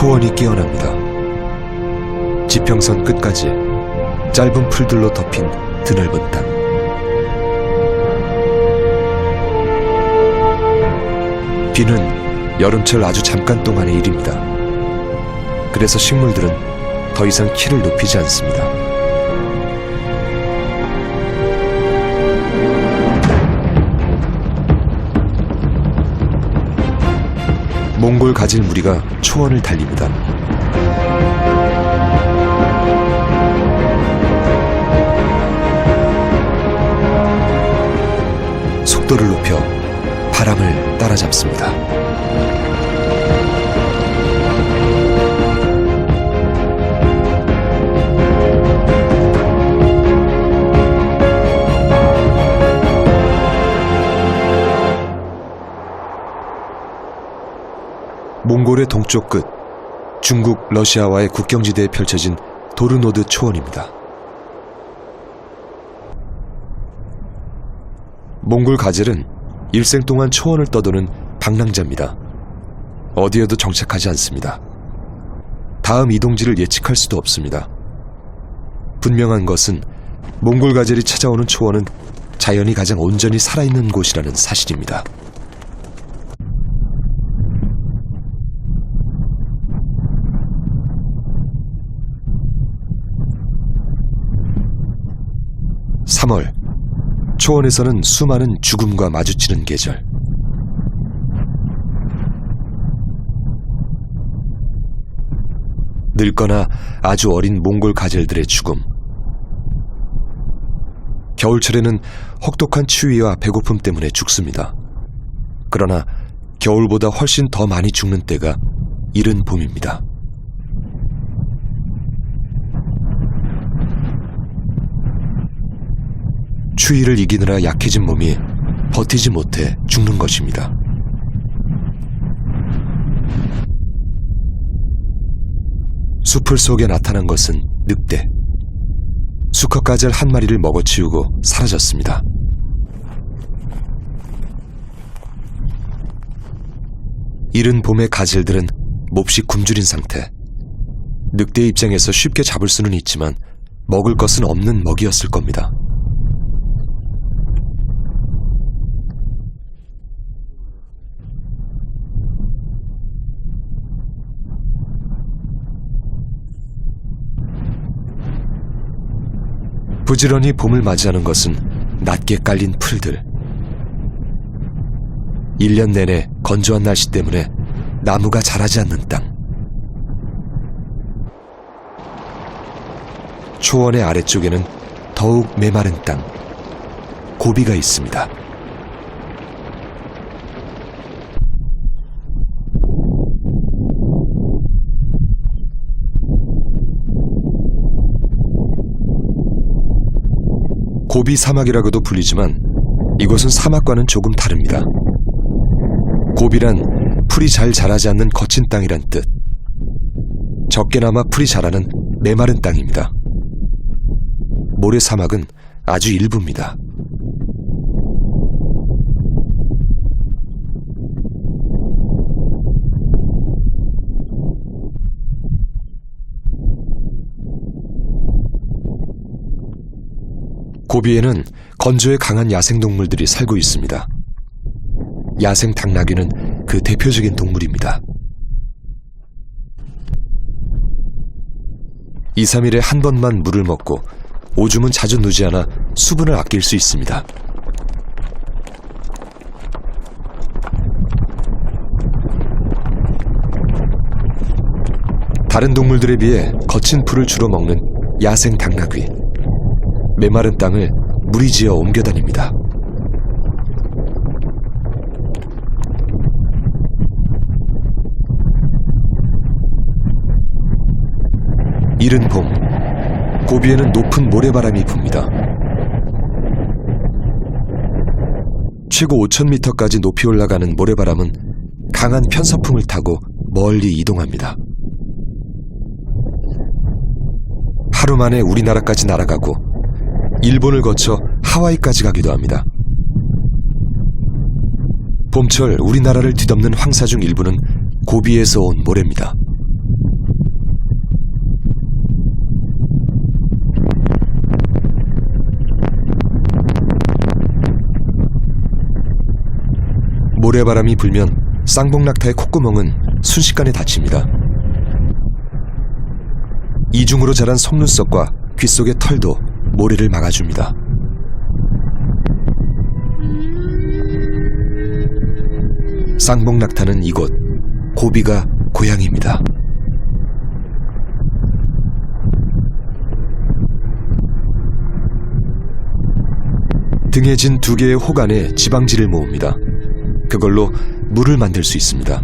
초원이 깨어납니다. 지평선 끝까지 짧은 풀들로 덮인 드넓은 땅. 비는 여름철 아주 잠깐 동안의 일입니다. 그래서 식물들은 더 이상 키를 높이지 않습니다. 몽골 가젤 무리가 초원을 달립니다. 속도를 높여 바람을 따라잡습니다. 몽골의 동쪽 끝, 중국, 러시아와의 국경지대에 펼쳐진 도르노드 초원입니다. 몽골 가젤은 일생 동안 초원을 떠도는 방랑자입니다. 어디에도 정착하지 않습니다. 다음 이동지를 예측할 수도 없습니다. 분명한 것은 몽골 가젤이 찾아오는 초원은 자연이 가장 온전히 살아있는 곳이라는 사실입니다. (3월) 초원에서는 수많은 죽음과 마주치는 계절. 늙거나 아주 어린 몽골 가젤들의 죽음. 겨울철에는 혹독한 추위와 배고픔 때문에 죽습니다. 그러나 겨울보다 훨씬 더 많이 죽는 때가 이른 봄입니다. 추위를 이기느라 약해진 몸이 버티지 못해 죽는 것입니다. 수풀 속에 나타난 것은 늑대. 수컷 가젤 한 마리를 먹어치우고 사라졌습니다. 이른 봄의 가젤들은 몹시 굶주린 상태. 늑대의 입장에서 쉽게 잡을 수는 있지만 먹을 것은 없는 먹이였을 겁니다. 부지런히 봄을 맞이하는 것은 낮게 깔린 풀들. 1년 내내 건조한 날씨 때문에 나무가 자라지 않는 땅. 초원의 아래쪽에는 더욱 메마른 땅, 고비가 있습니다. 고비 사막이라고도 불리지만 이곳은 사막과는 조금 다릅니다. 고비란 풀이 잘 자라지 않는 거친 땅이란 뜻. 적게나마 풀이 자라는 메마른 땅입니다. 모래사막은 아주 일부입니다. 고비에는 건조에 강한 야생동물들이 살고 있습니다. 야생 당나귀는 그 대표적인 동물입니다. 2, 3일에 한 번만 물을 먹고 오줌은 자주 누지 않아 수분을 아낄 수 있습니다. 다른 동물들에 비해 거친 풀을 주로 먹는 야생 당나귀. 메마른 땅을 무리지어 옮겨 다닙니다. 이른 봄, 고비에는 높은 모래바람이 붑니다. 최고 5,000m까지 높이 올라가는 모래바람은 강한 편서풍을 타고 멀리 이동합니다. 하루 만에 우리나라까지 날아가고 일본을 거쳐 하와이까지 가기도 합니다. 봄철 우리나라를 뒤덮는 황사 중 일부는 고비에서 온 모래입니다. 모래바람이 불면 쌍봉낙타의 콧구멍은 순식간에 닫힙니다. 이중으로 자란 속눈썹과 귀 속의 털도 모래를 막아줍니다. 쌍봉낙타는 이곳 고비가 고향입니다. 등에 진 두 개의 혹 안에 지방질을 모읍니다. 그걸로 물을 만들 수 있습니다.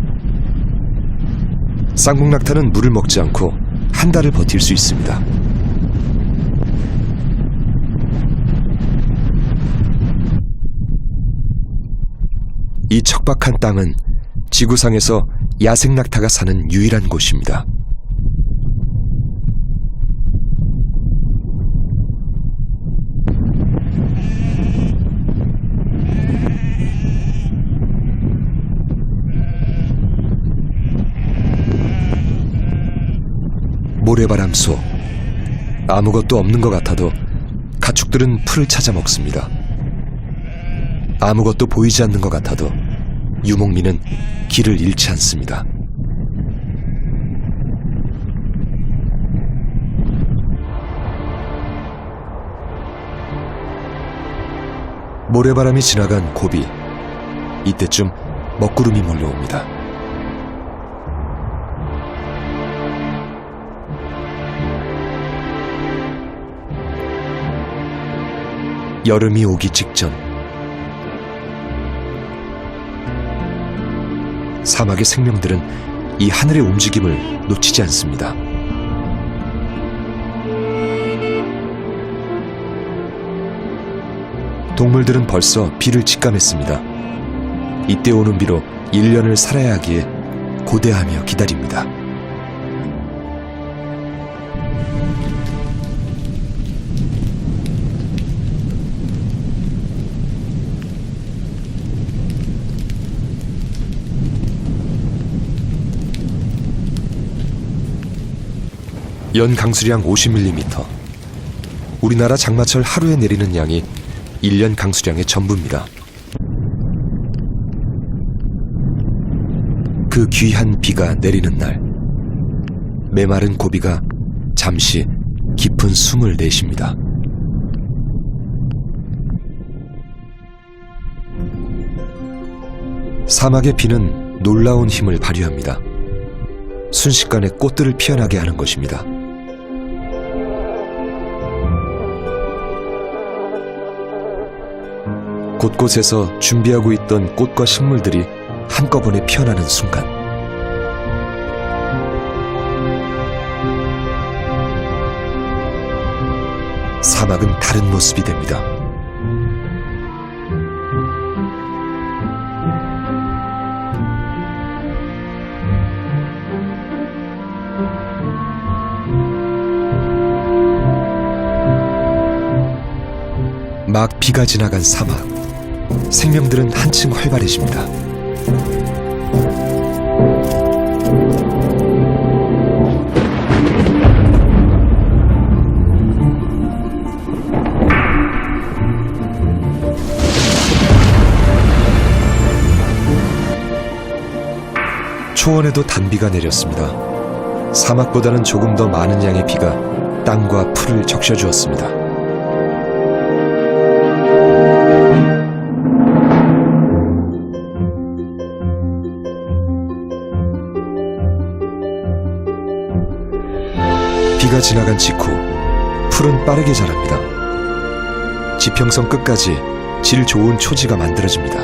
쌍봉낙타는 물을 먹지 않고 한 달을 버틸 수 있습니다. 이 척박한 땅은 지구상에서 야생낙타가 사는 유일한 곳입니다. 모래바람 속, 아무것도 없는 것 같아도 가축들은 풀을 찾아 먹습니다. 아무것도 보이지 않는 것 같아도 유목민은 길을 잃지 않습니다. 모래바람이 지나간 고비, 이때쯤 먹구름이 몰려옵니다. 여름이 오기 직전, 사막의 생명들은 이 하늘의 움직임을 놓치지 않습니다. 동물들은 벌써 비를 직감했습니다. 이때 오는 비로 1년을 살아야 하기에 고대하며 기다립니다. 연 강수량 50mm. 우리나라 장마철 하루에 내리는 양이 1년 강수량의 전부입니다. 그 귀한 비가 내리는 날, 메마른 고비가 잠시 깊은 숨을 내쉽니다. 사막의 비는 놀라운 힘을 발휘합니다. 순식간에 꽃들을 피어나게 하는 것입니다. 곳곳에서 준비하고 있던 꽃과 식물들이 한꺼번에 피어나는 순간, 사막은 다른 모습이 됩니다. 막 비가 지나간 사막, 생명들은 한층 활발해집니다. 초원에도 단비가 내렸습니다. 사막보다는 조금 더 많은 양의 비가 땅과 풀을 적셔주었습니다. 비가 지나간 직후 풀은 빠르게 자랍니다. 지평선 끝까지 질 좋은 초지가 만들어집니다.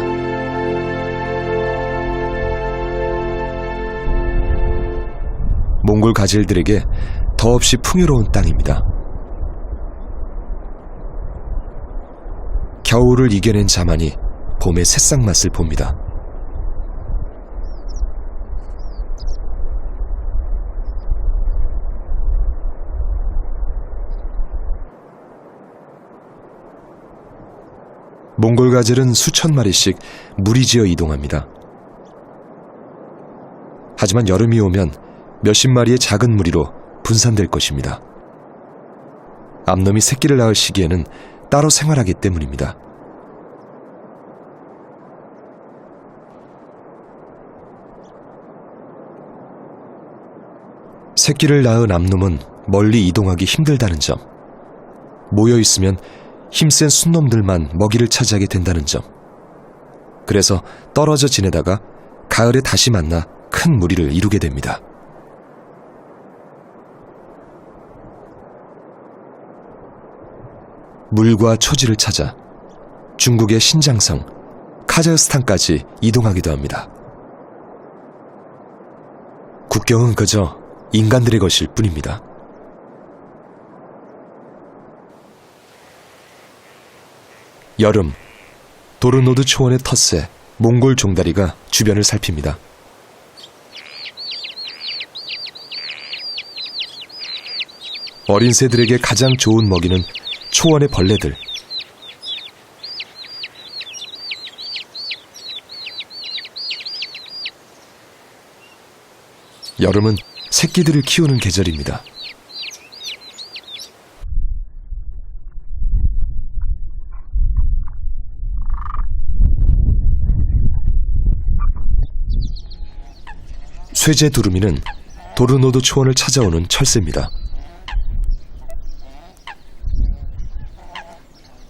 몽골 가젤들에게 더없이 풍요로운 땅입니다. 겨울을 이겨낸 자만이 봄의 새싹 맛을 봅니다. 몽골 가젤은 수천 마리씩 무리지어 이동합니다. 하지만 여름이 오면 몇십 마리의 작은 무리로 분산될 것입니다. 암놈이 새끼를 낳을 시기에는 따로 생활하기 때문입니다. 새끼를 낳은 암놈은 멀리 이동하기 힘들다는 점, 모여있으면 힘센 순놈들만 먹이를 차지하게 된다는 점, 그래서 떨어져 지내다가 가을에 다시 만나 큰 무리를 이루게 됩니다. 물과 초지를 찾아 중국의 신장성, 카자흐스탄까지 이동하기도 합니다. 국경은 그저 인간들의 것일 뿐입니다. 여름, 도르노드 초원의 텃새 몽골 종다리가 주변을 살핍니다. 어린 새들에게 가장 좋은 먹이는 초원의 벌레들. 여름은 새끼들을 키우는 계절입니다. 쇠제 두루미는 도르노드 초원을 찾아오는 철새입니다.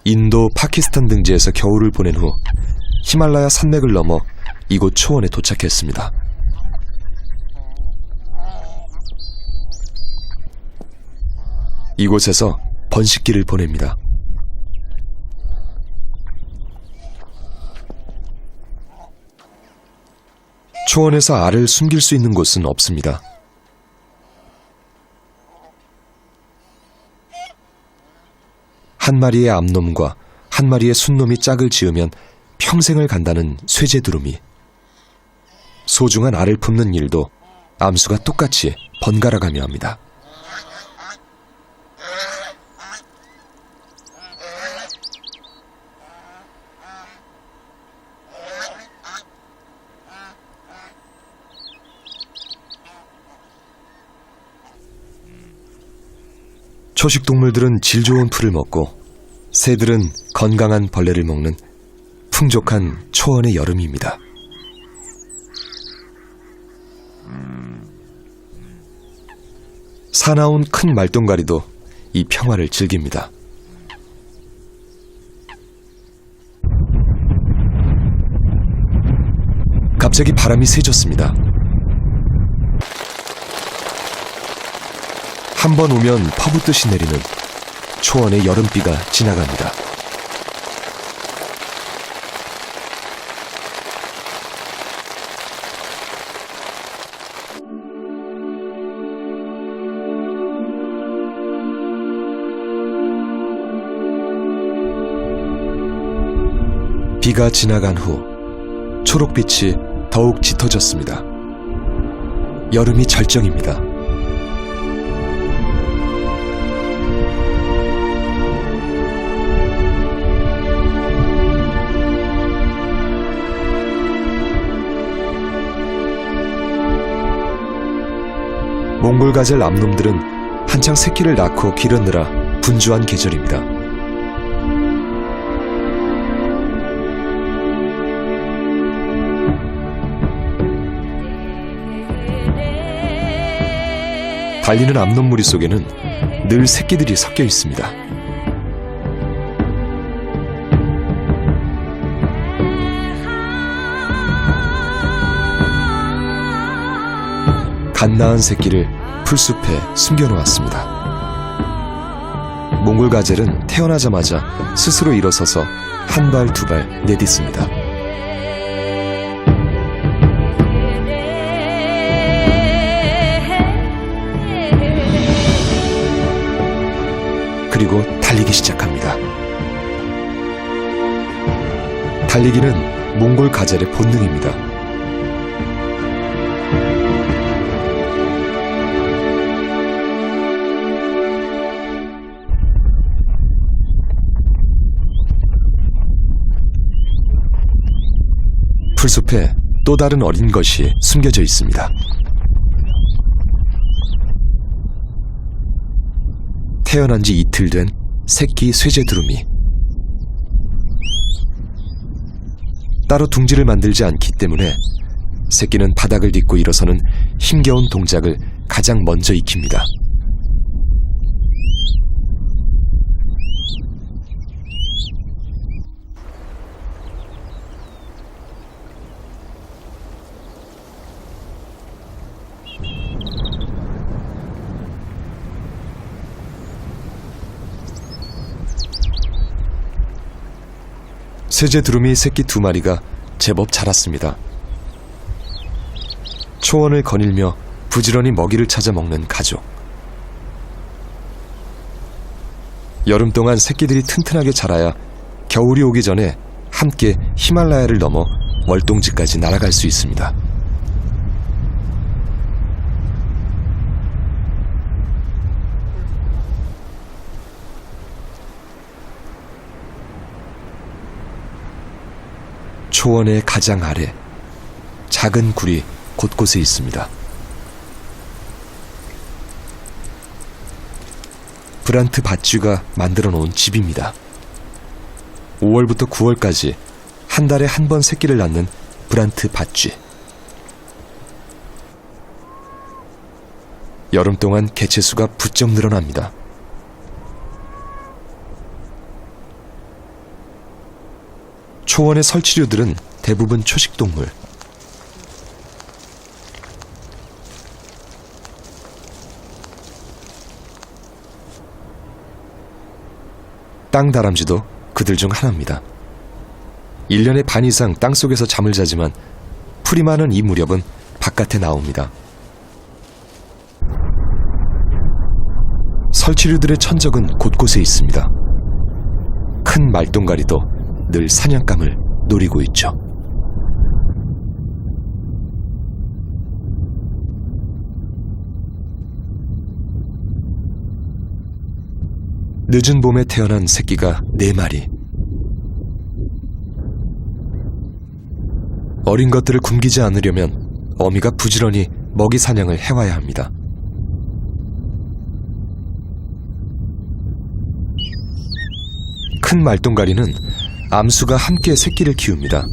인도, 파키스탄 등지에서 겨울을 보낸 후 히말라야 산맥을 넘어 이곳 초원에 도착했습니다. 이곳에서 번식기를 보냅니다. 초원에서 알을 숨길 수 있는 곳은 없습니다. 한 마리의 암놈과 한 마리의 순놈이 짝을 지으면 평생을 간다는 쇠제두루미. 소중한 알을 품는 일도 암수가 똑같이 번갈아가며 합니다. 초식 동물들은 질 좋은 풀을 먹고 새들은 건강한 벌레를 먹는 풍족한 초원의 여름입니다. 사나운 큰 말똥가리도 이 평화를 즐깁니다. 갑자기 바람이 세졌습니다. 한 번 오면 퍼붓듯이 내리는 초원의 여름비가 지나갑니다. 비가 지나간 후 초록빛이 더욱 짙어졌습니다. 여름이 절정입니다. 몽골 가젤 암놈들은 한창 새끼를 낳고 기르느라 분주한 계절입니다. 달리는 암놈 무리 속에는 늘 새끼들이 섞여 있습니다. 갓 낳은 새끼를 풀숲에 숨겨놓았습니다. 몽골 가젤은 태어나자마자 스스로 일어서서 한 발, 두 발 내딛습니다. 그리고 달리기 시작합니다. 달리기는 몽골 가젤의 본능입니다. 풀숲에 또 다른 어린 것이 숨겨져 있습니다. 태어난 지 이틀 된 새끼 쇠제두루미. 따로 둥지를 만들지 않기 때문에 새끼는 바닥을 딛고 일어서는 힘겨운 동작을 가장 먼저 익힙니다. 세제 두루미 새끼 2마리가 제법 자랐습니다. 초원을 거닐며 부지런히 먹이를 찾아 먹는 가족. 여름 동안 새끼들이 튼튼하게 자라야 겨울이 오기 전에 함께 히말라야를 넘어 월동지까지 날아갈 수 있습니다. 초원의 가장 아래 작은 굴이 곳곳에 있습니다. 브란트 밧쥐가 만들어 놓은 집입니다. 5월부터 9월까지 한 달에 한 번 새끼를 낳는 브란트 밧쥐. 여름 동안 개체수가 부쩍 늘어납니다. 초원의 설치류들은 대부분 초식동물. 땅다람쥐도 그들 중 하나입니다. 1년의 반 이상 땅속에서 잠을 자지만 풀이 많은 이 무렵은 바깥에 나옵니다. 설치류들의 천적은 곳곳에 있습니다. 큰 말똥가리도 늘 사냥감을 노리고 있죠. 늦은 봄에 태어난 새끼가 4마리. 어린 것들을 굶기지 않으려면 어미가 부지런히 먹이 사냥을 해와야 합니다. 큰 말똥가리는 암수가 함께 새끼를 키웁니다.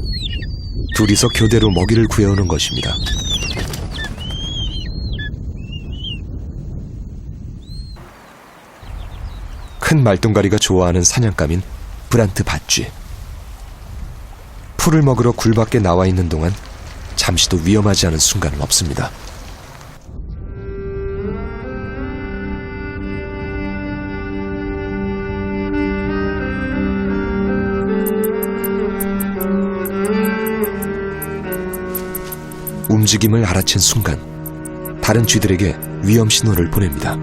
둘이서 교대로 먹이를 구해오는 것입니다. 큰 말똥가리가 좋아하는 사냥감인 브란트 밧쥐. 풀을 먹으러 굴 밖에 나와 있는 동안 잠시도 위험하지 않은 순간은 없습니다. 움직임을 알아챈 순간 다른 쥐들에게 위험 신호를 보냅니다.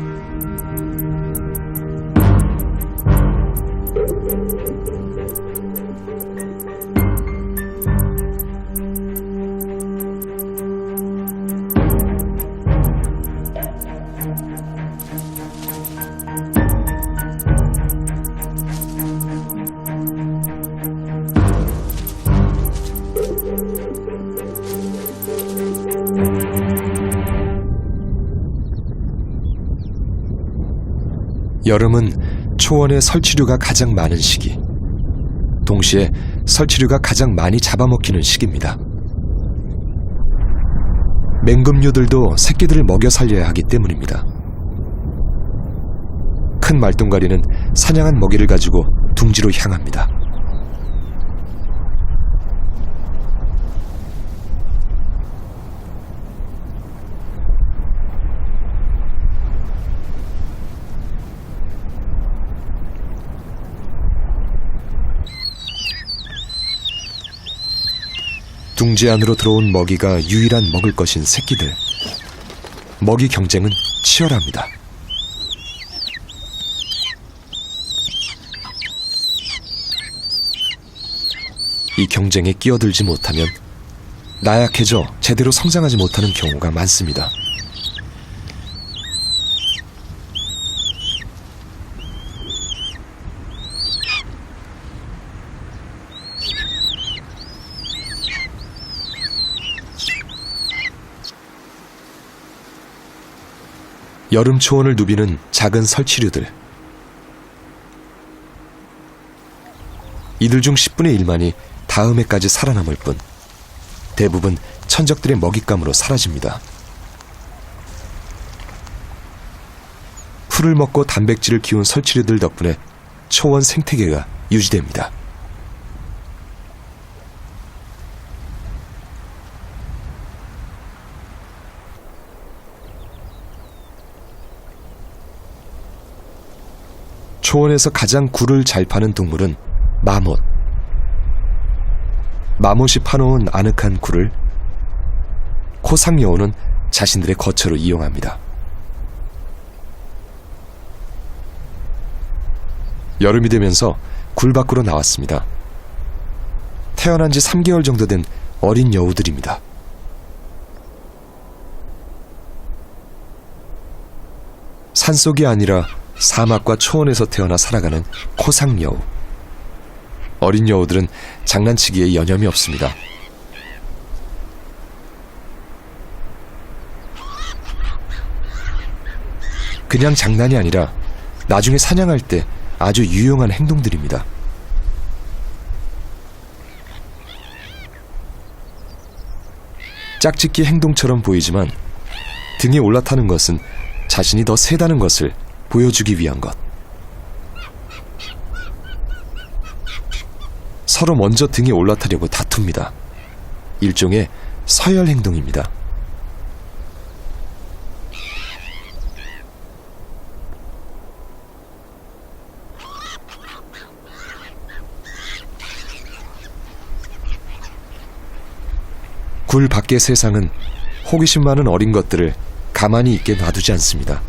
여름은 초원의 설치류가 가장 많은 시기, 동시에 설치류가 가장 많이 잡아먹히는 시기입니다. 맹금류들도 새끼들을 먹여 살려야 하기 때문입니다. 큰 말똥가리는 사냥한 먹이를 가지고 둥지로 향합니다. 둥지 안으로 들어온 먹이가 유일한 먹을 것인 새끼들. 먹이 경쟁은 치열합니다. 이 경쟁에 끼어들지 못하면 나약해져 제대로 성장하지 못하는 경우가 많습니다. 여름 초원을 누비는 작은 설치류들. 이들 중 10분의 1만이 다음 해까지 살아남을 뿐 대부분 천적들의 먹잇감으로 사라집니다. 풀을 먹고 단백질을 키운 설치류들 덕분에 초원 생태계가 유지됩니다. 초원에서 가장 굴을 잘 파는 동물은 마못. 마못이 파놓은 아늑한 굴을 코상여우는 자신들의 거처로 이용합니다. 여름이 되면서 굴 밖으로 나왔습니다. 태어난 지 3개월 정도 된 어린 여우들입니다. 산속이 아니라 사막과 초원에서 태어나 살아가는 코상여우. 어린 여우들은 장난치기에 여념이 없습니다. 그냥 장난이 아니라 나중에 사냥할 때 아주 유용한 행동들입니다. 짝짓기 행동처럼 보이지만 등에 올라타는 것은 자신이 더 세다는 것을 보여주기 위한 것. 서로 먼저 등에 올라타려고 다툽니다. 일종의 서열 행동입니다. 굴 밖의 세상은 호기심 많은 어린 것들을 가만히 있게 놔두지 않습니다.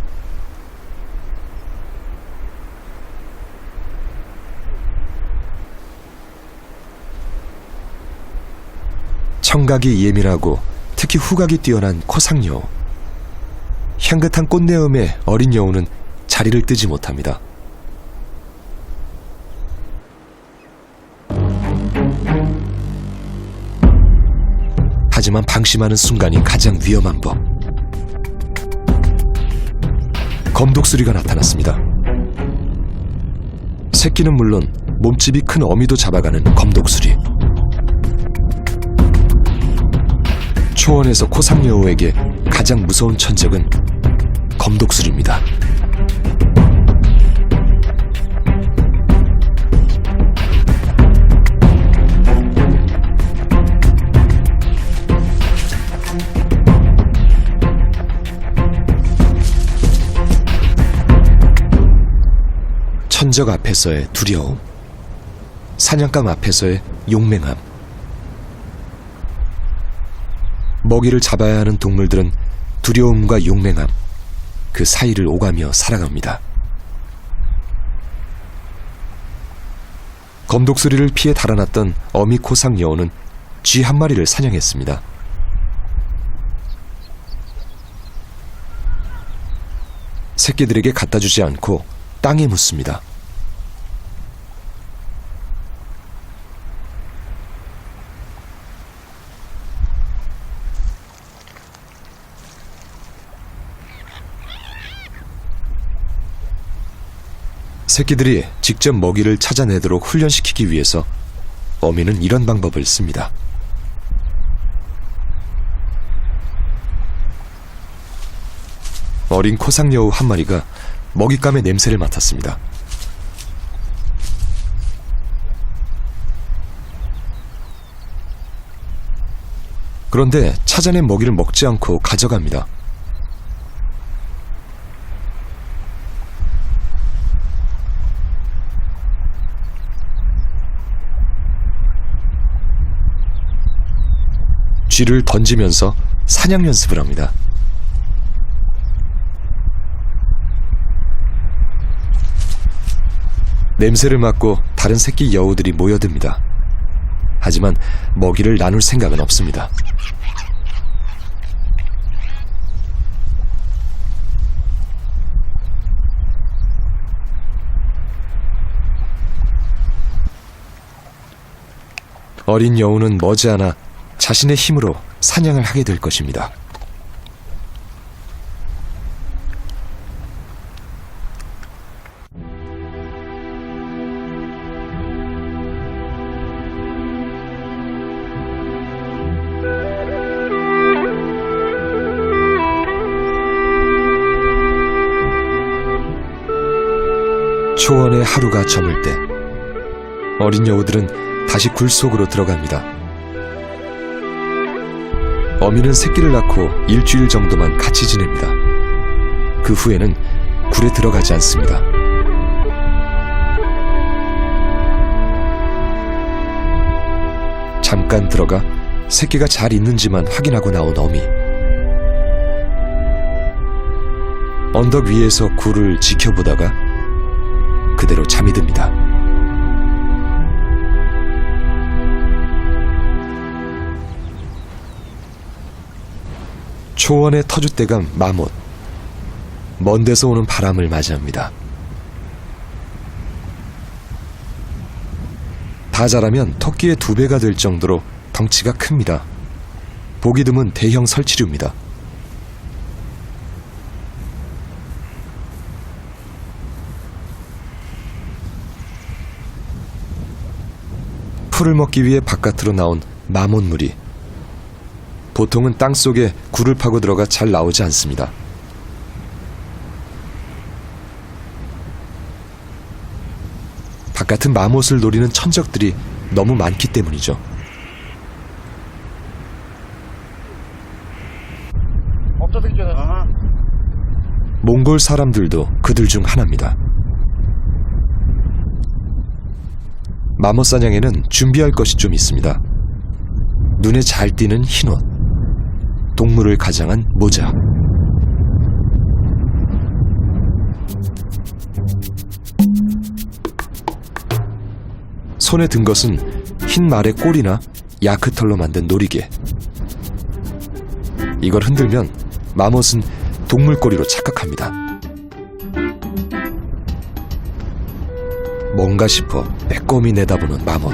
청각이 예민하고 특히 후각이 뛰어난 코상여우. 향긋한 꽃내음에 어린 여우는 자리를 뜨지 못합니다. 하지만 방심하는 순간이 가장 위험한 법. 검독수리가 나타났습니다. 새끼는 물론 몸집이 큰 어미도 잡아가는 검독수리. 초원에서 코상여우에게 가장 무서운 천적은 검독수리입니다. 천적 앞에서의 두려움, 사냥감 앞에서의 용맹함. 먹이를 잡아야 하는 동물들은 두려움과 용맹함, 그 사이를 오가며 살아갑니다. 검독수리를 피해 달아났던 어미 코상여우는 쥐 한 마리를 사냥했습니다. 새끼들에게 갖다 주지 않고 땅에 묻습니다. 새끼들이 직접 먹이를 찾아내도록 훈련시키기 위해서 어미는 이런 방법을 씁니다. 어린 코상여우 한 마리가 먹잇감의 냄새를 맡았습니다. 그런데 찾아낸 먹이를 먹지 않고 가져갑니다. 쥐를 던지면서 사냥 연습을 합니다. 냄새를 맡고 다른 새끼 여우들이 모여듭니다. 하지만 먹이를 나눌 생각은 없습니다. 어린 여우는 머지않아 자신의 힘으로 사냥을 하게 될 것입니다. 초원의 하루가 저물 때 어린 여우들은 다시 굴 속으로 들어갑니다. 어미는 새끼를 낳고 일주일 정도만 같이 지냅니다. 그 후에는 굴에 들어가지 않습니다. 잠깐 들어가 새끼가 잘 있는지만 확인하고 나온 어미. 언덕 위에서 굴을 지켜보다가 그대로 잠이 듭니다. 초원의 터줏대감 마못. 먼 데서 오는 바람을 맞이합니다. 다 자라면 토끼의 2배가 될 정도로 덩치가 큽니다. 보기 드문 대형 설치류입니다. 풀을 먹기 위해 바깥으로 나온 마못무리. 보통은 땅속에 굴을 파고 들어가 잘 나오지 않습니다. 바깥은 마못을 노리는 천적들이 너무 많기 때문이죠. 몽골 사람들도 그들 중 하나입니다. 마못 사냥에는 준비할 것이 좀 있습니다. 눈에 잘 띄는 흰옷, 동물을 가장한 모자, 손에 든 것은 흰 말의 꼬리나 야크털로 만든 놀이개. 이걸 흔들면 마못은 동물 꼬리로 착각합니다. 뭔가 싶어 빼꼼히 내다보는 마못.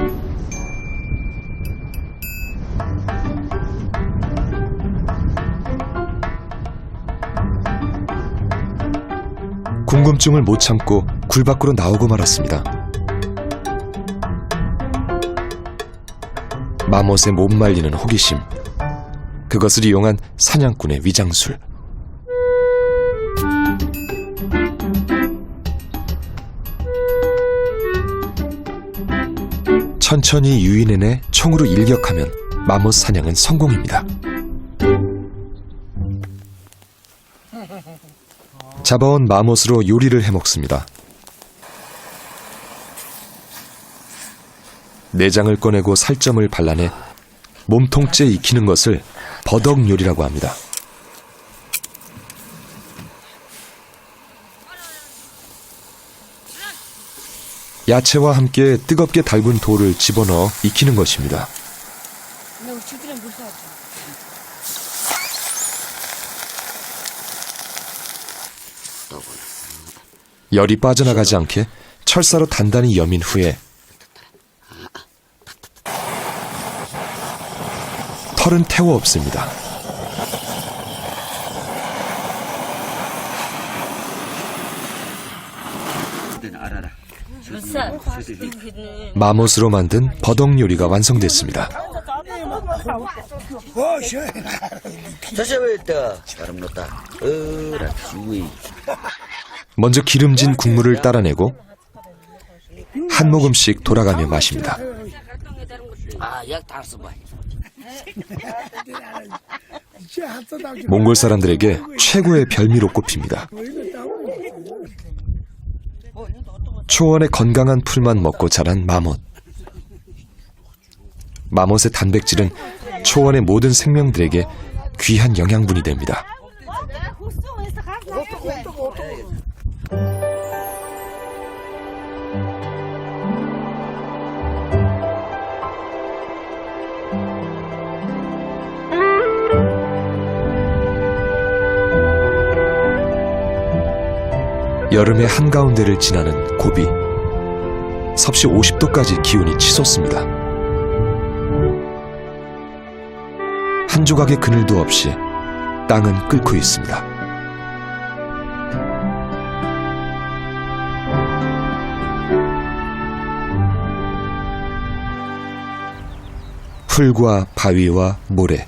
궁금증을 못 참고 굴 밖으로 나오고 말았습니다. 마못의 못 말리는 호기심, 그것을 이용한 사냥꾼의 위장술. 천천히 유인해내 총으로 일격하면 마못 사냥은 성공입니다. 잡아온 마못으로 요리를 해먹습니다. 내장을 꺼내고 살점을 발라내 몸통째 익히는 것을 버덕 요리라고 합니다. 야채와 함께 뜨겁게 달군 돌을 집어넣어 익히는 것입니다. 열이 빠져나가지 않게 철사로 단단히 여민 후에 털은 태워 없습니다. 마못으로 만든 버덕 요리가 완성됐습니다. 먼저 기름진 국물을 따라내고 한 모금씩 돌아가며 마십니다. 몽골 사람들에게 최고의 별미로 꼽힙니다. 초원의 건강한 풀만 먹고 자란 마못. 마못의 단백질은 초원의 모든 생명들에게 귀한 영양분이 됩니다. 여름의 한가운데를 지나는 고비. 섭씨 50도까지 기온이 치솟습니다. 한 조각의 그늘도 없이 땅은 끓고 있습니다. 풀과 바위와 모래,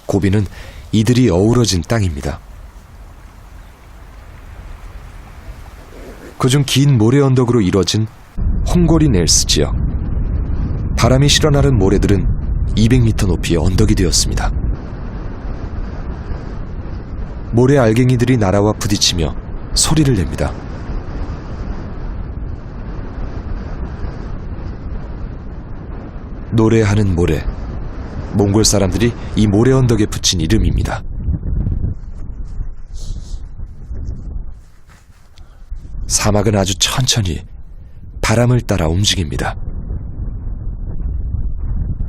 고비는 이들이 어우러진 땅입니다. 그중 긴 모래 언덕으로 이뤄진 홍고리 넬스 지역. 바람이 실어나른 모래들은 200m 높이의 언덕이 되었습니다. 모래 알갱이들이 날아와 부딪히며 소리를 냅니다. 노래하는 모래. 몽골 사람들이 이 모래 언덕에 붙인 이름입니다. 사막은 아주 천천히 바람을 따라 움직입니다.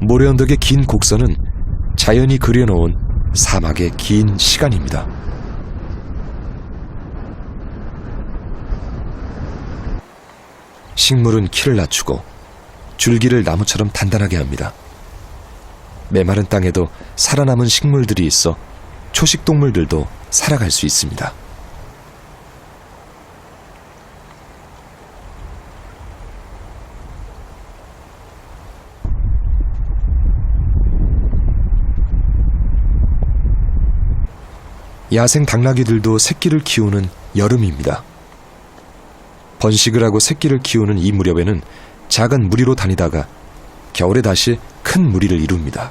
모래 언덕의 긴 곡선은 자연이 그려놓은 사막의 긴 시간입니다. 식물은 키를 낮추고 줄기를 나무처럼 단단하게 합니다. 메마른 땅에도 살아남은 식물들이 있어 초식 동물들도 살아갈 수 있습니다. 야생 당나귀들도 새끼를 키우는 여름입니다. 번식을 하고 새끼를 키우는 이 무렵에는 작은 무리로 다니다가 겨울에 다시 큰 무리를 이룹니다.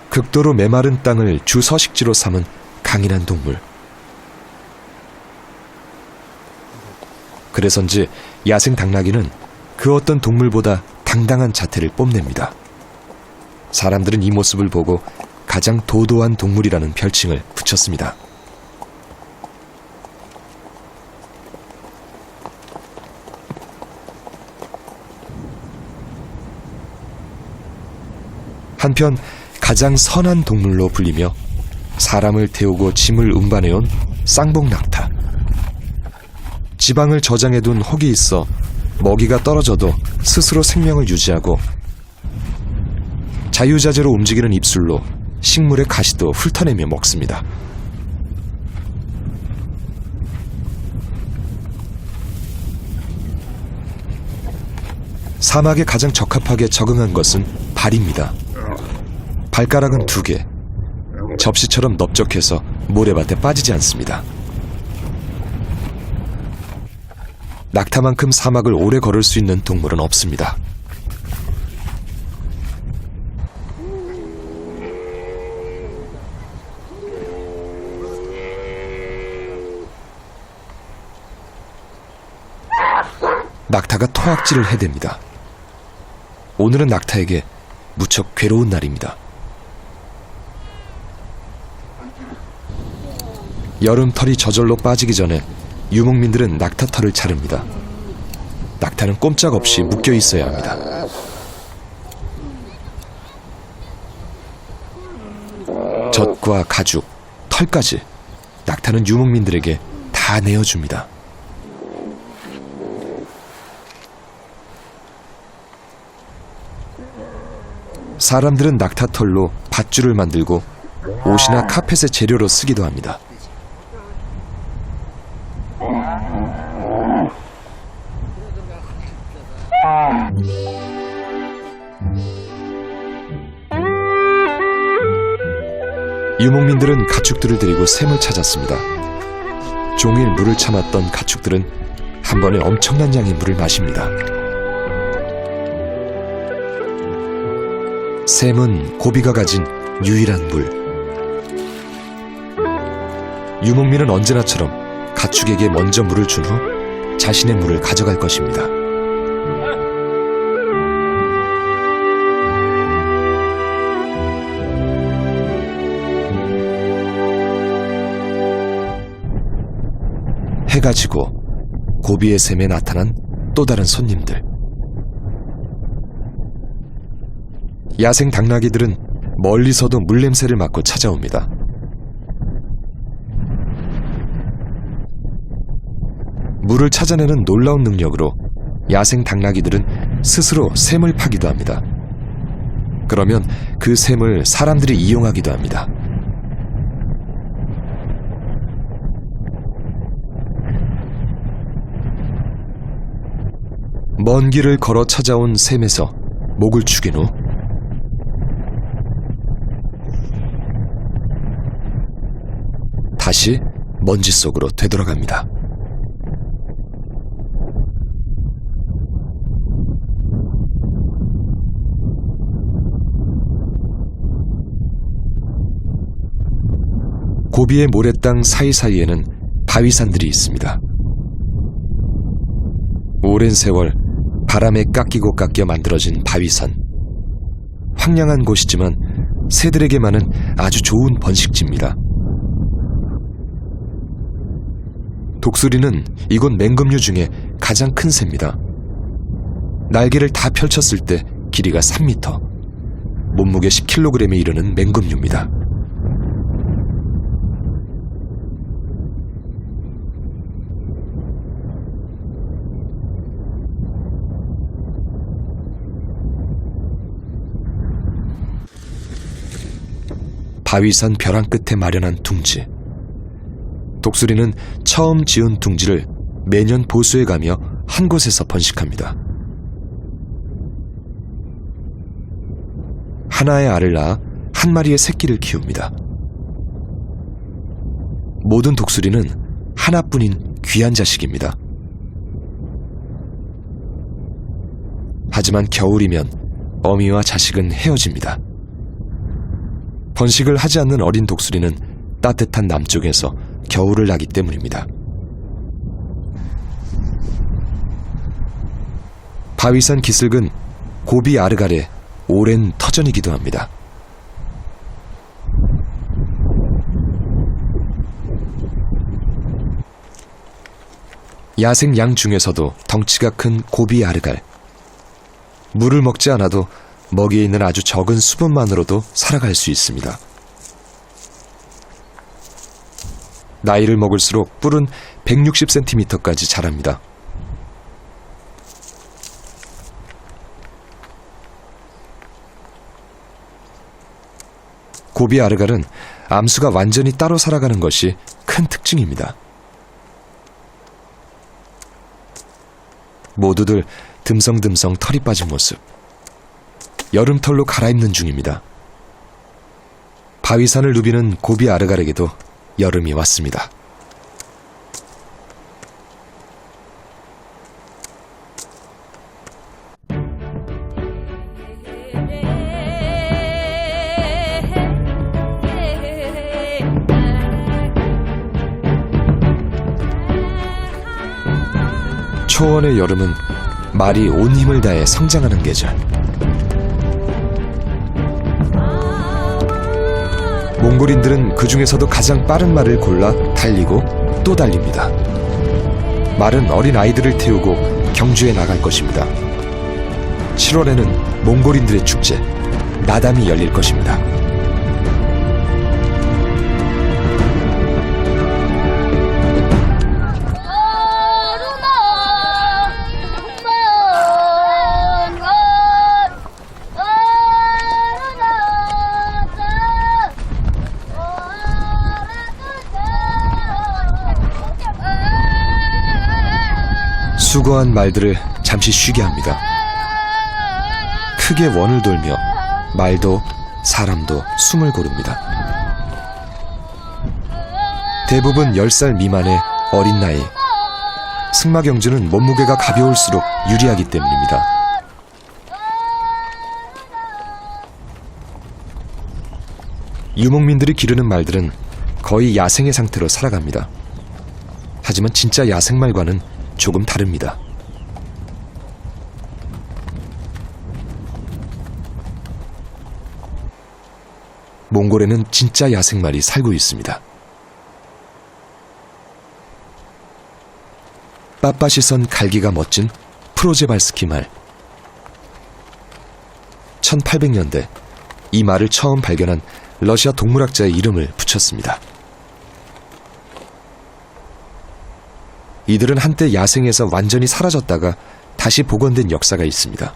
극도로 메마른 땅을 주 서식지로 삼은 강인한 동물. 그래서인지 야생 당나귀는 그 어떤 동물보다 당당한 자태를 뽐냅니다. 사람들은 이 모습을 보고 가장 도도한 동물이라는 별칭을 붙였습니다. 한편 가장 선한 동물로 불리며 사람을 태우고 짐을 운반해온 쌍봉 낙타. 지방을 저장해둔 혹이 있어 먹이가 떨어져도 스스로 생명을 유지하고 자유자재로 움직이는 입술로 식물의 가시도 훑어내며 먹습니다. 사막에 가장 적합하게 적응한 것은 발입니다. 발가락은 2개, 접시처럼 넓적해서 모래밭에 빠지지 않습니다. 낙타만큼 사막을 오래 걸을 수 있는 동물은 없습니다. 낙타가 토악질을 해댑니다. 오늘은 낙타에게 무척 괴로운 날입니다. 여름 털이 저절로 빠지기 전에 유목민들은 낙타 털을 자릅니다. 낙타는 꼼짝없이 묶여 있어야 합니다. 젖과 가죽, 털까지 낙타는 유목민들에게 다 내어줍니다. 사람들은 낙타 털로 밧줄을 만들고 옷이나 카펫의 재료로 쓰기도 합니다. 유목민들은 가축들을 데리고 샘을 찾았습니다. 종일 물을 참았던 가축들은 한 번에 엄청난 양의 물을 마십니다. 샘은 고비가 가진 유일한 물. 유목민은 언제나처럼 가축에게 먼저 물을 준 후 자신의 물을 가져갈 것입니다. 해가 지고 고비의 샘에 나타난 또 다른 손님들. 야생 당나귀들은 멀리서도 물냄새를 맡고 찾아옵니다. 물을 찾아내는 놀라운 능력으로 야생 당나귀들은 스스로 샘을 파기도 합니다. 그러면 그 샘을 사람들이 이용하기도 합니다. 먼 길을 걸어 찾아온 샘에서 목을 축인 후 다시 먼지 속으로 되돌아갑니다. 고비의 모래땅 사이사이에는 바위산들이 있습니다. 오랜 세월 바람에 깎이고 깎여 만들어진 바위산. 황량한 곳이지만 새들에게만은 아주 좋은 번식지입니다. 독수리는 이곳 맹금류 중에 가장 큰 새입니다. 날개를 다 펼쳤을 때 길이가 3m, 몸무게 10kg에 이르는 맹금류입니다. 바위산 벼랑 끝에 마련한 둥지. 독수리는 처음 지은 둥지를 매년 보수해가며 한 곳에서 번식합니다. 하나의 알을 낳아 한 마리의 새끼를 키웁니다. 모든 독수리는 하나뿐인 귀한 자식입니다. 하지만 겨울이면 어미와 자식은 헤어집니다. 번식을 하지 않는 어린 독수리는 따뜻한 남쪽에서 겨울을 나기 때문입니다. 바위산 기슭은 고비 아르갈의 오랜 터전이기도 합니다. 야생 양 중에서도 덩치가 큰 고비 아르갈. 물을 먹지 않아도 먹이에 있는 아주 적은 수분만으로도 살아갈 수 있습니다. 나이를 먹을수록 뿔은 160cm까지 자랍니다. 고비 아르갈은 암수가 완전히 따로 살아가는 것이 큰 특징입니다. 모두들 듬성듬성 털이 빠진 모습. 여름털로 갈아입는 중입니다. 바위산을 누비는 고비 아르갈에게도 여름이 왔습니다. 초원의 여름은 말이 온 힘을 다해 성장하는 계절. 몽골인들은 그 중에서도 가장 빠른 말을 골라 달리고 또 달립니다. 말은 어린 아이들을 태우고 경주에 나갈 것입니다. 7월에는 몽골인들의 축제, 나담이 열릴 것입니다. 수거한 말들을 잠시 쉬게 합니다. 크게 원을 돌며 말도 사람도 숨을 고릅니다. 대부분 10살 미만의 어린 나이. 승마경주는 몸무게가 가벼울수록 유리하기 때문입니다. 유목민들이 기르는 말들은 거의 야생의 상태로 살아갑니다. 하지만 진짜 야생말과는 조금 다릅니다. 몽골에는 진짜 야생말이 살고 있습니다. 빳빳이 선 갈기가 멋진 프로제발스키 말. 1800년대 이 말을 처음 발견한 러시아 동물학자의 이름을 붙였습니다. 이들은 한때 야생에서 완전히 사라졌다가 다시 복원된 역사가 있습니다.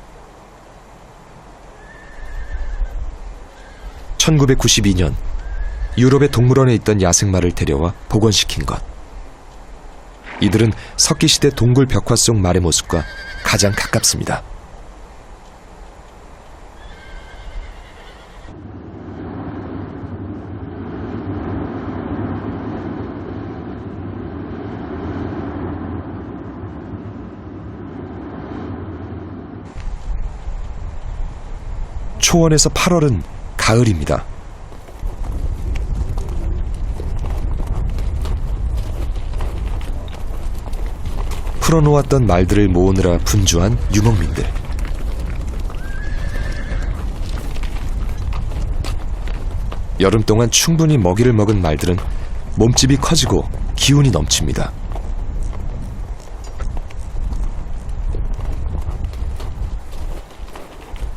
1992년 유럽의 동물원에 있던 야생말을 데려와 복원시킨 것. 이들은 석기시대 동굴 벽화 속 말의 모습과 가장 가깝습니다. 초원에서 8월은 가을입니다. 풀어놓았던 말들을 모으느라 분주한 유목민들. 여름 동안 충분히 먹이를 먹은 말들은 몸집이 커지고 기운이 넘칩니다.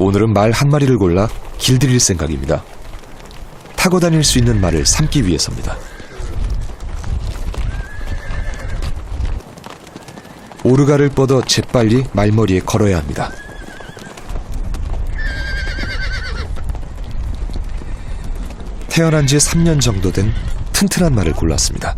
오늘은 말 한 마리를 골라 길들일 생각입니다. 타고 다닐 수 있는 말을 삼기 위해서입니다. 오르가를 뻗어 재빨리 말머리에 걸어야 합니다. 태어난 지 3년 정도 된 튼튼한 말을 골랐습니다.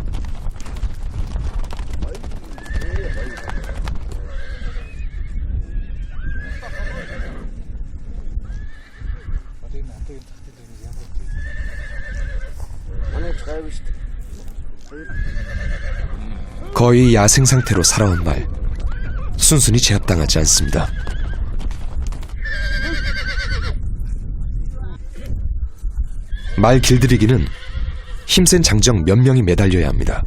거의 야생 상태로 살아온 말, 순순히 제압당하지 않습니다. 말 길들이기는 힘센 장정 몇 명이 매달려야 합니다.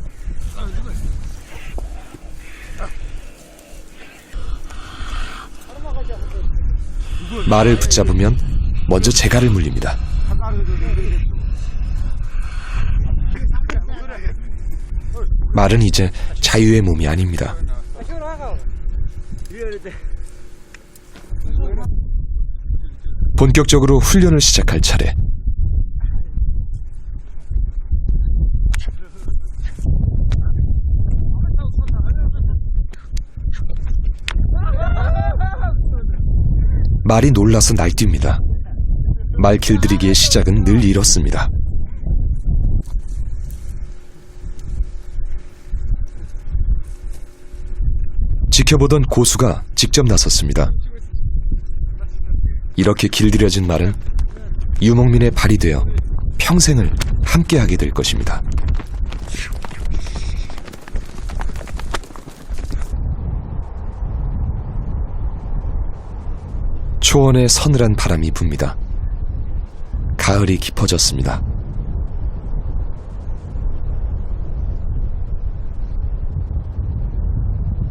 말을 붙잡으면 먼저 재갈을 물립니다. 말은 이제 자유의 몸이 아닙니다. 본격적으로 훈련을 시작할 차례. 말이 놀라서 날뜁니다. 말 길들이기의 시작은 늘 이렇습니다. 지켜보던 고수가 직접 나섰습니다. 이렇게 길들여진 말은 유목민의 발이 되어 평생을 함께하게 될 것입니다. 초원에 서늘한 바람이 붑니다. 가을이 깊어졌습니다.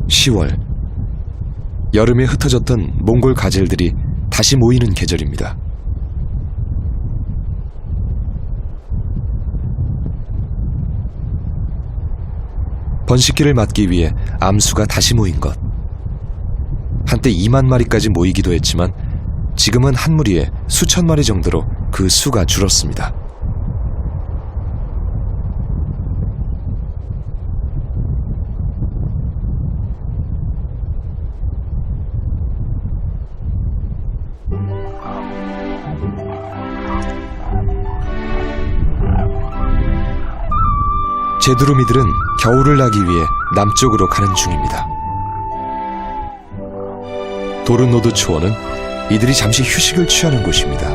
(10월) 여름에 흩어졌던 몽골 가젤들이 다시 모이는 계절입니다. 번식기를 맞기 위해 암수가 다시 모인 것. 한때 2만 마리까지 모이기도 했지만 지금은 한 무리에 수천 마리 정도로 그 수가 줄었습니다. 제두루미들은 겨울을 나기 위해 남쪽으로 가는 중입니다. 도르노드 초원은 이들이 잠시 휴식을 취하는 곳입니다.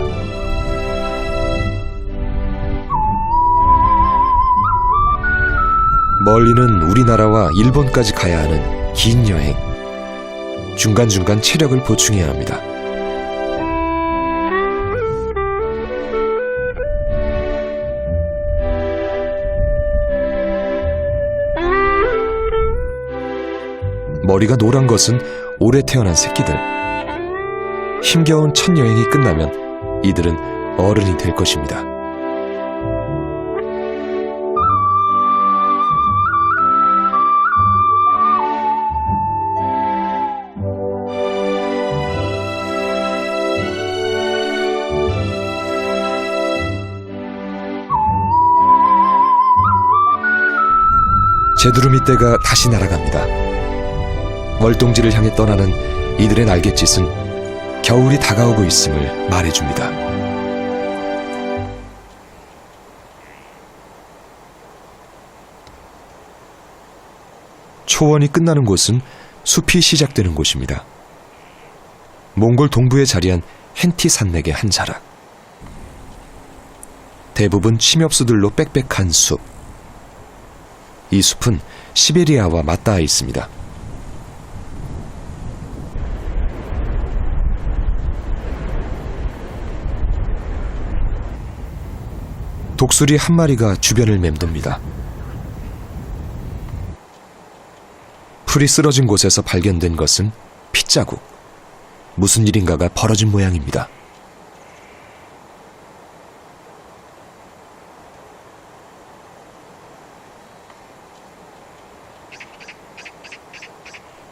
멀리는 우리나라와 일본까지 가야 하는 긴 여행. 중간중간 체력을 보충해야 합니다. 머리가 노란 것은 올해 태어난 새끼들. 힘겨운 첫 여행이 끝나면 이들은 어른이 될 것입니다. 제두루미 떼가 다시 날아갑니다. 월동지를 향해 떠나는 이들의 날갯짓은 겨울이 다가오고 있음을 말해줍니다. 초원이 끝나는 곳은 숲이 시작되는 곳입니다. 몽골 동부에 자리한 헨티 산맥의 한 자락. 대부분 침엽수들로 빽빽한 숲. 이 숲은 시베리아와 맞닿아 있습니다. 독수리 한 마리가 주변을 맴돕니다. 풀이 쓰러진 곳에서 발견된 것은 핏자국. 무슨 일인가가 벌어진 모양입니다.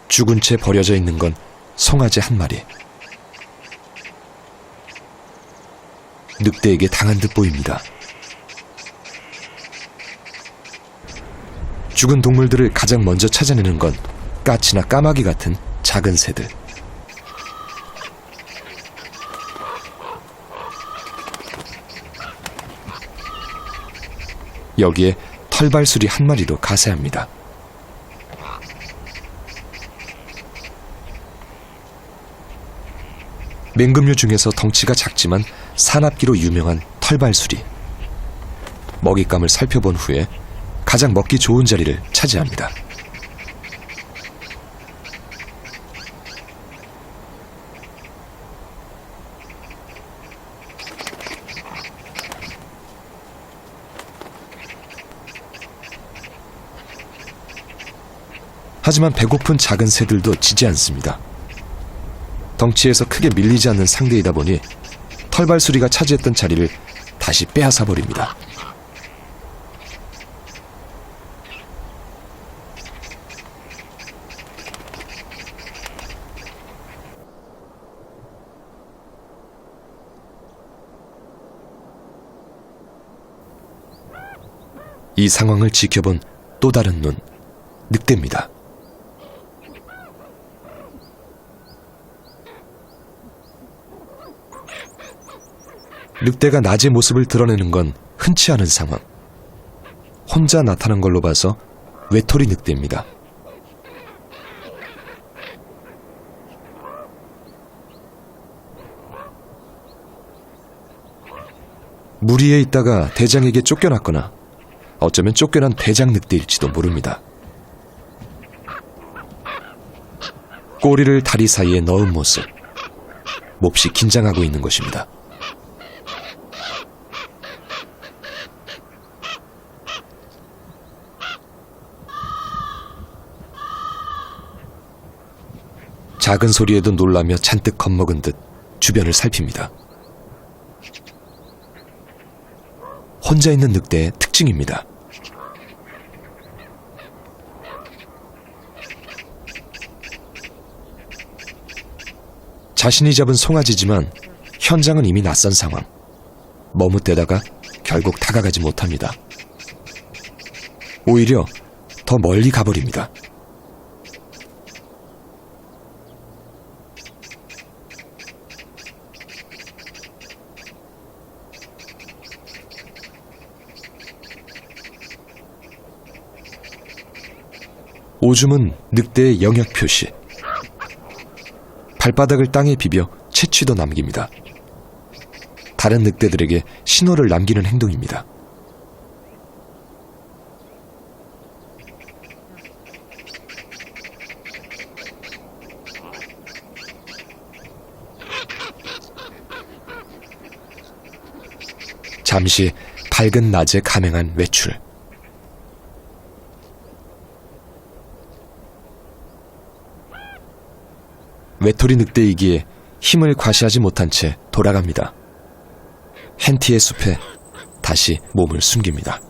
죽은 채 버려져 있는 건 송아지 한 마리. 늑대에게 당한 듯 보입니다. 죽은 동물들을 가장 먼저 찾아내는 건 까치나 까마귀 같은 작은 새들. 여기에 털발수리 한 마리도 가세합니다. 맹금류 중에서 덩치가 작지만 산압기로 유명한 털발수리. 먹잇감을 살펴본 후에 가장 먹기 좋은 자리를 차지합니다. 하지만 배고픈 작은 새들도 지지 않습니다. 덩치에서 크게 밀리지 않는 상대이다 보니 털발수리가 차지했던 자리를 다시 빼앗아 버립니다. 이 상황을 지켜본 또 다른 눈, 늑대입니다. 늑대가 낮의 모습을 드러내는 건 흔치 않은 상황. 혼자 나타난 걸로 봐서 외톨이 늑대입니다. 무리에 있다가 대장에게 쫓겨났거나 어쩌면 쫓겨난 대장 늑대일지도 모릅니다. 꼬리를 다리 사이에 넣은 모습, 몹시 긴장하고 있는 것입니다. 작은 소리에도 놀라며 잔뜩 겁먹은 듯 주변을 살핍니다. 혼자 있는 늑대의 특징입니다. 자신이 잡은 송아지지만 현장은 이미 낯선 상황. 머뭇대다가 결국 다가가지 못합니다. 오히려 더 멀리 가버립니다. 오줌은 늑대의 영역 표시. 발바닥을 땅에 비벼 채취도 남깁니다. 다른 늑대들에게 신호를 남기는 행동입니다. 잠시 밝은 낮에 감행한 외출. 외톨이 늑대이기에 힘을 과시하지 못한 채 돌아갑니다. 헨티의 숲에 다시 몸을 숨깁니다.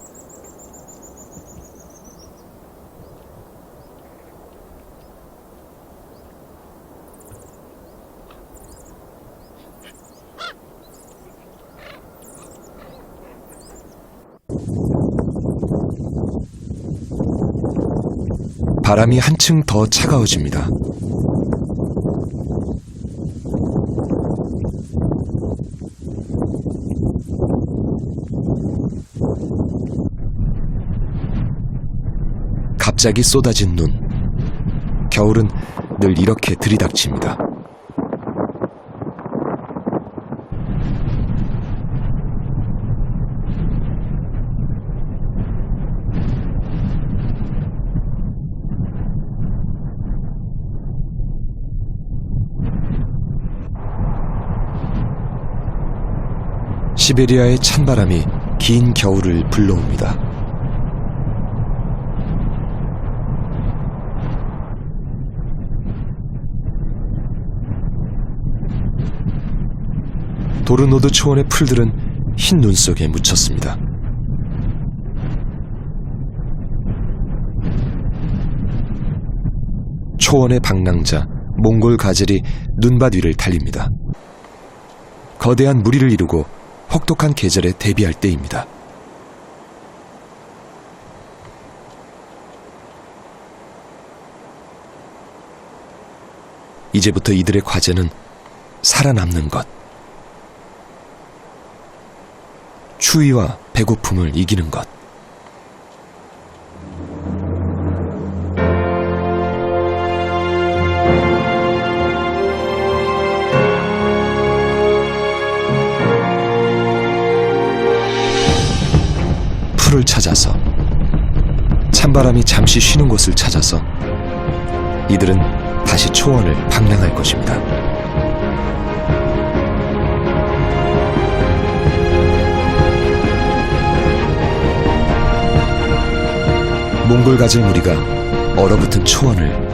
바람이 한층 더 차가워집니다. 갑자기 쏟아진 눈. 겨울은 늘 이렇게 들이닥칩니다. 시베리아의 찬바람이 긴 겨울을 불러옵니다. 도르노드 초원의 풀들은 흰 눈 속에 묻혔습니다. 초원의 방랑자 몽골 가젤이 눈밭 위를 달립니다. 거대한 무리를 이루고 혹독한 계절에 대비할 때입니다. 이제부터 이들의 과제는 살아남는 것, 추위와 배고픔을 이기는 것. 풀을 찾아서, 찬바람이 잠시 쉬는 곳을 찾아서 이들은 다시 초원을 방랑할 것입니다. 몽골 가젤 무리가 얼어붙은 초원을